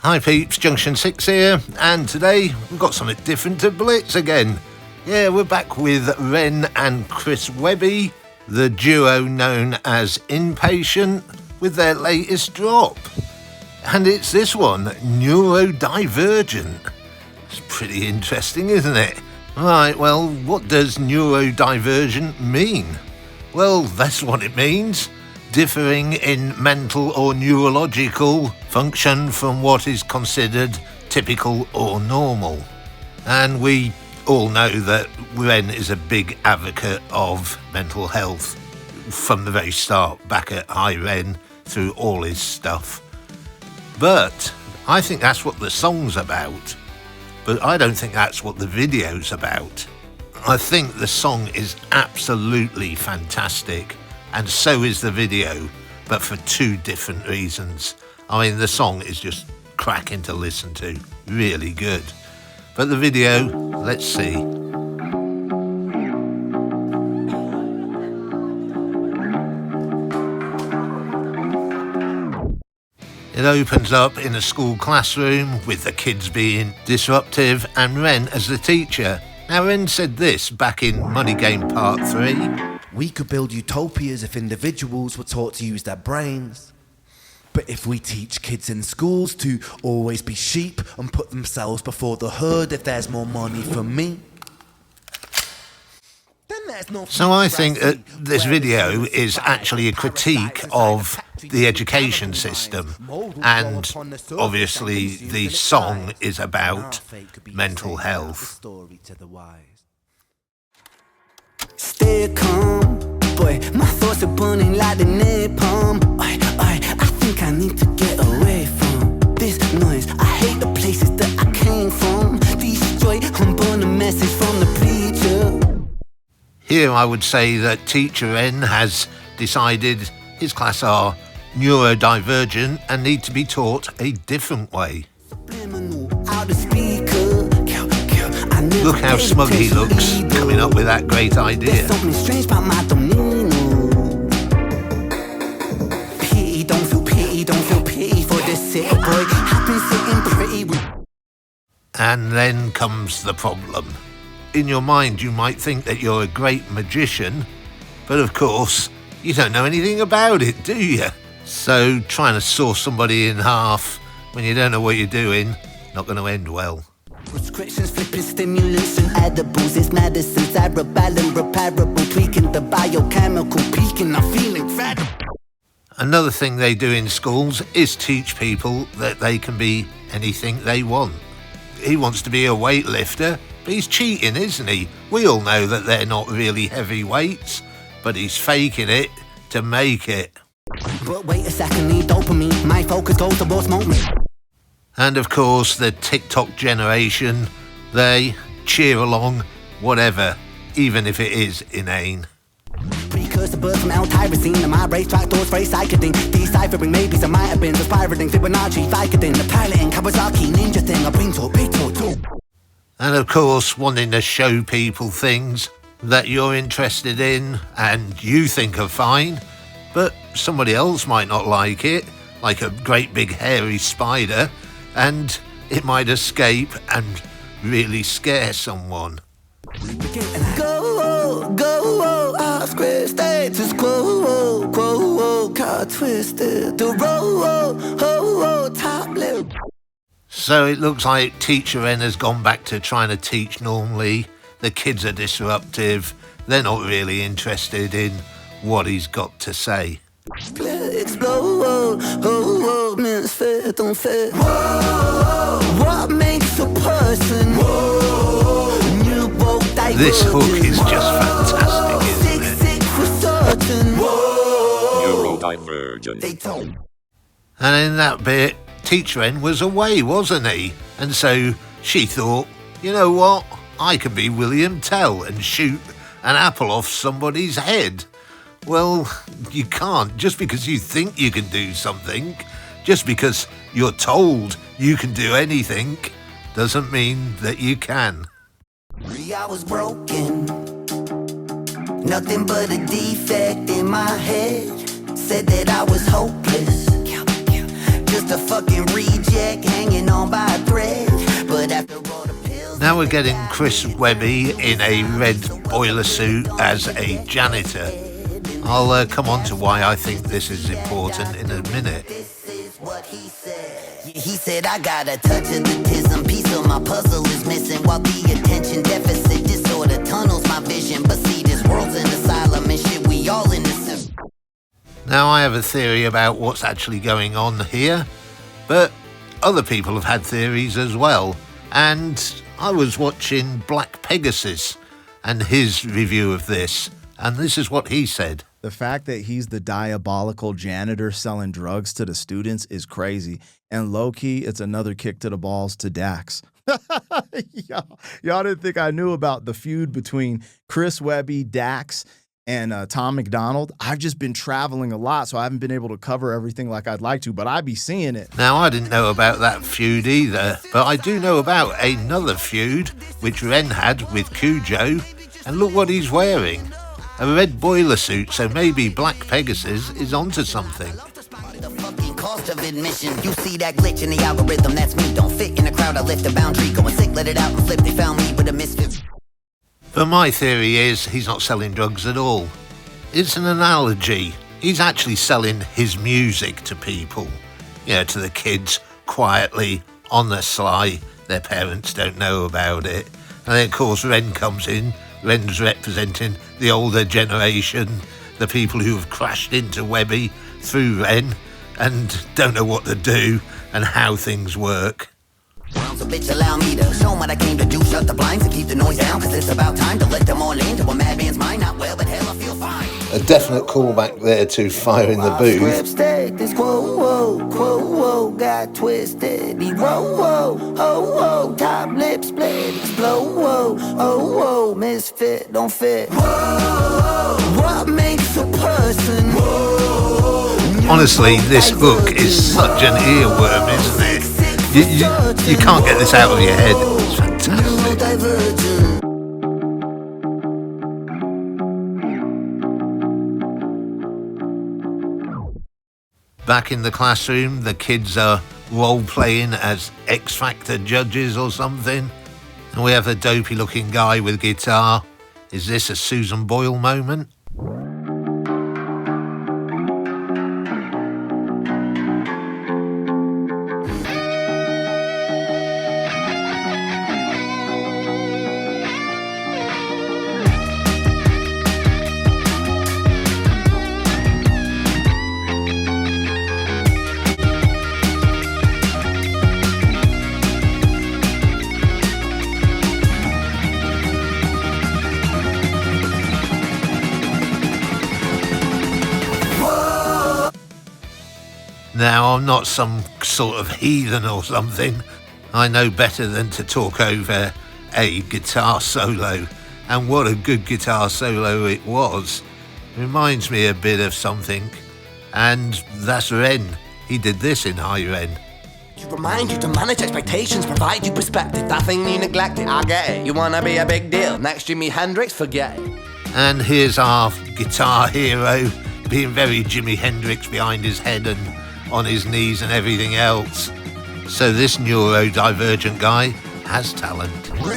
Hi peeps, Junction 6 here, and today we've got something different to Blitz again. Yeah, we're back with Ren and Chris Webby, the duo known as Inpatient, with their latest drop. And it's this one, Neurodivergent. It's pretty interesting, isn't it? Right, well, what does neurodivergent mean? Well, that's what it means. Differing in mental or neurological function from what is considered typical or normal. And we all know that Ren is a big advocate of mental health from the very start, back at Hi Ren, through all his stuff. But I think that's what the song's about. But I don't think that's what the video's about. I think the song is absolutely fantastic, and so is the video, but for two different reasons. I mean, the song is just cracking to listen to, really good. But the video, let's see. It opens up in a school classroom with the kids being disruptive and Ren as the teacher. Now, Ren said this back in Money Game Part 3. We could build utopias if individuals were taught to use their brains. But if we teach kids in schools to always be sheep and put themselves before the herd if there's more money for me, then there's no... So I think that this video is actually a critique of the education system, and obviously the song is about mental health. Stay calm, boy, my thoughts are burning like the napalm. I think I need to get away from this noise. I hate the places that I came from. Destroy and burn a message from the preacher. Here I would say that Teacher Ren has decided his class are neurodivergent and need to be taught a different way. Look how smug he looks, coming up with that great idea. And then comes the problem. In your mind you might think that you're a great magician, but of course you don't know anything about it, do you? So trying to saw somebody in half when you don't know what you're doing, not going to end well. Prescriptions, flipping stimulants and edibles. It's medicine, cerebral and repairable. Tweaking the biochemical peaking. I'm feeling incredible. Another thing they do in schools is teach people that they can be anything they want. He wants to be a weightlifter, but he's cheating, isn't he? We all know that they're not really heavy weights, but he's faking it to make it. But wait a second, need dopamine. My focus goes towards moment. And of course, the TikTok generation, they cheer along whatever, even if it is inane. Precursor birth from L-tyrosine, and my racetrack doors very psychedelic. Deciphering maybe some might have been the spiraling Fibonacci, Vicodin, the piloting Kawasaki ninja thing I bring to a big too. And of course, wanting to show people things that you're interested in and you think are fine, but somebody else might not like it, like a great big hairy spider, and it might escape and really scare someone. Go, off script, status quo, car twisted, the roll, top lip. So it looks like Teacher Ren has gone back to trying to teach normally. The kids are disruptive. They're not really interested in what he's got to say. Explode, misfit, don't fit. What makes a person? This hook is just fantastic, isn't it? Neurodivergent. And in that bit, Teacher Ren was away, wasn't he? And so she thought, you know what? I can be William Tell and shoot an apple off somebody's head. Well, you can't. Just because you think you can do something, just because you're told you can do anything, doesn't mean that you can. I was broken, nothing but a defect in my head. Said that I was hopeless, just a fucking reject hanging Now we're getting Chris Webby in a red boiler suit as a janitor. I'll come on to why I think this is important in a minute. He said, I got a touch of autism, piece of my puzzle is missing, while the attention deficit disorder tunnels my vision. But see, this world's an asylum and shit, we all in this. Now I have a theory about what's actually going on here, but other people have had theories as well. And I was watching Black Pegasus and his review of this, and this is what he said. The fact that he's the diabolical janitor selling drugs to the students is crazy. And low-key, it's another kick to the balls to Dax. Y'all didn't think I knew about the feud between Chris Webby, Dax, and Tom McDonald. I've just been traveling a lot, so I haven't been able to cover everything like I'd like to, but I be seeing it. Now, I didn't know about that feud either, but I do know about another feud which Ren had with Cujo, and look what he's wearing. A red boiler suit, so maybe Black Pegasus is onto something. The fucking cost of admission. You see that glitch in the algorithm, that's me. Don't fit in a crowd, I lift a boundary. Going sick, let it out and flip. They found me with a misfit. But my theory is he's not selling drugs at all. It's an analogy. He's actually selling his music to people. You know, to the kids, quietly, on the sly. Their parents don't know about it. And then, of course, Ren comes in. Ren's representing the older generation, the people who have crashed into Webby through Ren and don't know what to do and how things work. So bitch, allow me to show 'em what I came to do. Shut the blinds and keep the noise down, cause it's about time to let them all into a madman's mind. Not well, but hell, I feel fine. A definite callback there to Fire in the Booth. This quo, got twisted. He whoa, top lip split, explode, whoa, misfit, don't fit. Whoa, what makes a person? Honestly, this book is such an earworm, isn't it? You can't get this out of your head. It's fantastic. Neurodivergent. Back in the classroom, the kids are role-playing as X Factor judges or something. And we have a dopey-looking guy with guitar. Is this a Susan Boyle moment? Now, I'm not some sort of heathen or something. I know better than to talk over a guitar solo. And what a good guitar solo it was. Reminds me a bit of something. And that's Ren. He did this in High Ren. To remind you to manage expectations, provide you perspective. That thing you neglected, I get it. You wanna be a big deal, next Jimi Hendrix, forget it. And here's our guitar hero being very Jimi Hendrix behind his head and on his knees and everything else. So this neurodivergent guy has talent.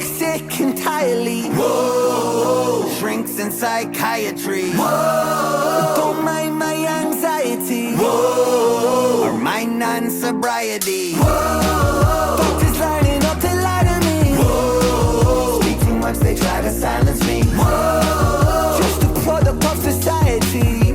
Sick entirely. Whoa. Shrinks in psychiatry. Whoa. Don't mind my anxiety. Whoa. Or my non-sobriety. Whoa. Doctors lining up to lie to me. Whoa. Speak too much, they try to silence me. Whoa. Just a product of society.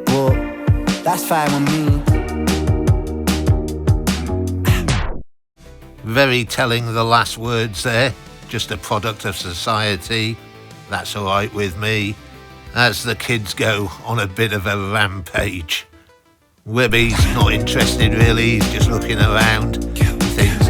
Well, that's fine with me. Very telling, the last words there. Just a product of society. That's all right with me. As the kids go on a bit of a rampage. Webby's not interested really, he's just looking around. He thinks,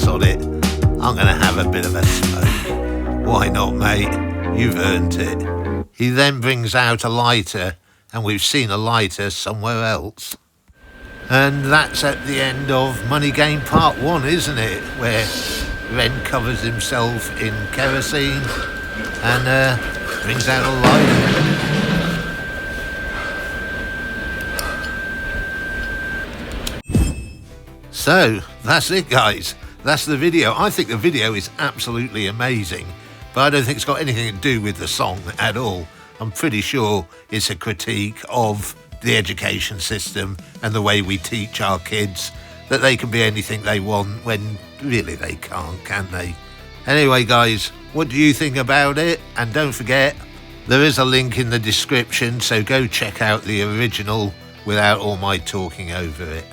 sod it, I'm gonna have a bit of a smoke. Why not, mate? You've earned it. He then brings out a lighter, and we've seen a lighter somewhere else. And that's at the end of Money Game Part 1, isn't it? Where Ren covers himself in kerosene and brings out a lighter. So, that's it, guys. That's the video. I think the video is absolutely amazing, but I don't think it's got anything to do with the song at all. I'm pretty sure it's a critique of the education system and the way we teach our kids that they can be anything they want when really they can't, can they? Anyway, guys, what do you think about it? And don't forget, there is a link in the description, so go check out the original without all my talking over it.